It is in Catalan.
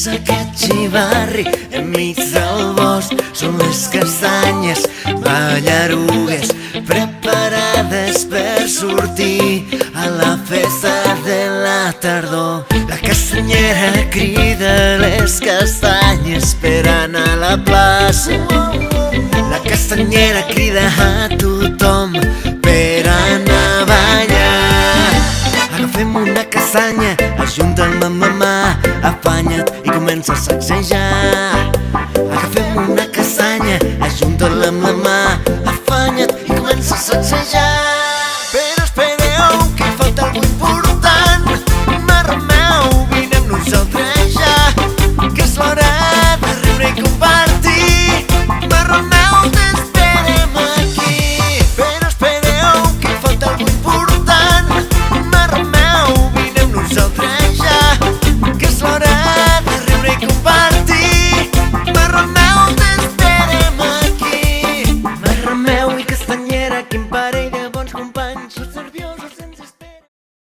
és aquest xivarri enmig del bosc? Són les castanyes ballarugues preparades per sortir a la festa de la tardor. La castanyera crida les castanyes per anar a la plaça. La castanyera crida a tothom per anar a ballar. Agafem una castanya, ajunta'm amb la mà, afanya't i comença a sacsejar. Agafem una castanya, ajunta'm amb la mà, afanya't i comença a sacsejar.